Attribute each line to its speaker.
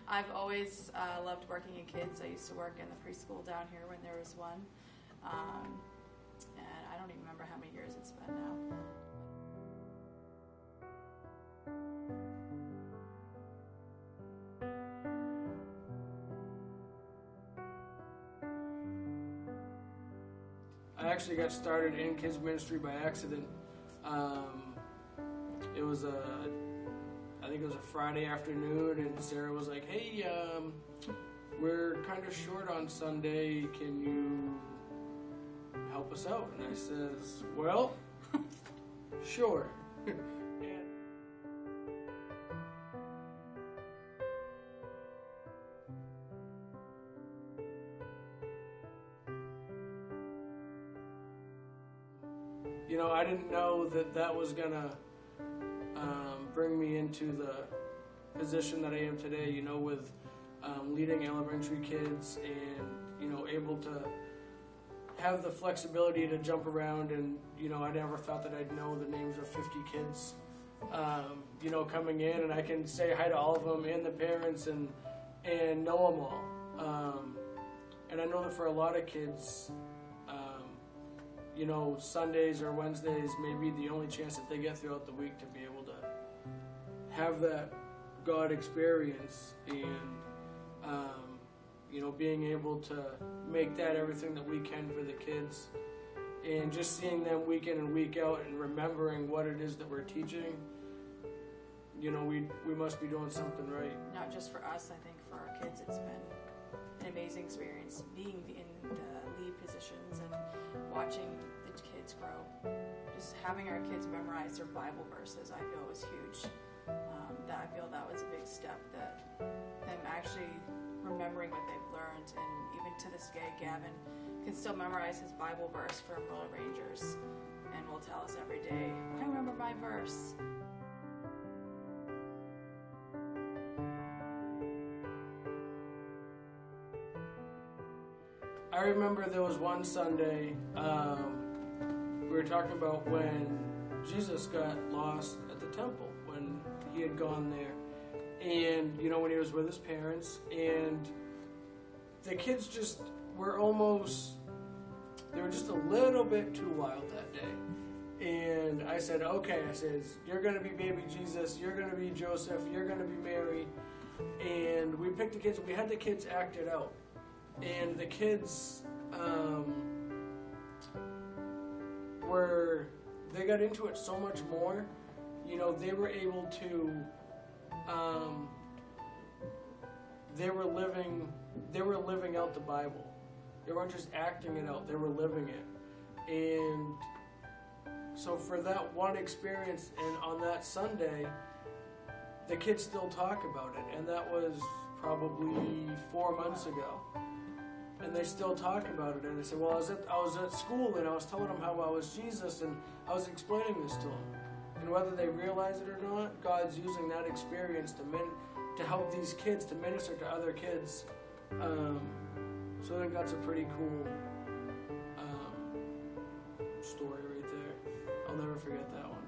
Speaker 1: I've always loved working in kids. I used to work in the preschool down here when there was one. And I don't even remember how many years it's been now.
Speaker 2: I actually got started in kids ministry by accident. I think it was a Friday afternoon, and Sarah was like, "Hey, we're kind of short on Sunday. Can you help us out?" And I says, "Well, sure." You know, I didn't know that was gonna bring me into the position that I am today, you know, with leading elementary kids and, you know, able to have the flexibility to jump around. And, you know, I never thought that I'd know the names of 50 kids, you know, coming in, and I can say hi to all of them and the parents and know them all. And I know that for a lot of kids, you know, Sundays or Wednesdays may be the only chance that they get throughout the week to be able to have that God experience, and you know, being able to make that everything that we can for the kids, and just seeing them week in and week out and remembering what it is that we're teaching. You know, we must be doing something right.
Speaker 1: Not just for us, I think for our kids it's been an amazing experience being in the lead positions and watching the kids grow. Just having our kids memorize their Bible verses, I feel, was huge. I feel that was a big step, that them actually remembering what they've learned. And even to this day, Gavin can still memorize his Bible verse from Roller Rangers and will tell us every day, "I remember my verse."
Speaker 2: I remember there was one Sunday, we were talking about when Jesus got lost at the temple, when he had gone there, and, you know, when he was with his parents, and the kids just were they were just a little bit too wild that day. And I said, "Okay," I says, "you're going to be baby Jesus, you're going to be Joseph, you're going to be Mary." And we picked the kids, we had the kids act it out. And the kids they got into it so much more. You know, they were able to, they were living out the Bible. They weren't just acting it out, they were living it. And so for that one experience, and on that Sunday, the kids still talk about it, and that was probably 4 months ago. And they still talk about it. And they said, "Well, I was at school, and I was telling them how I was Jesus, and I was explaining this to them." And whether they realize it or not, God's using that experience to help these kids, to minister to other kids. So I think that's a pretty cool story right there. I'll never forget that one.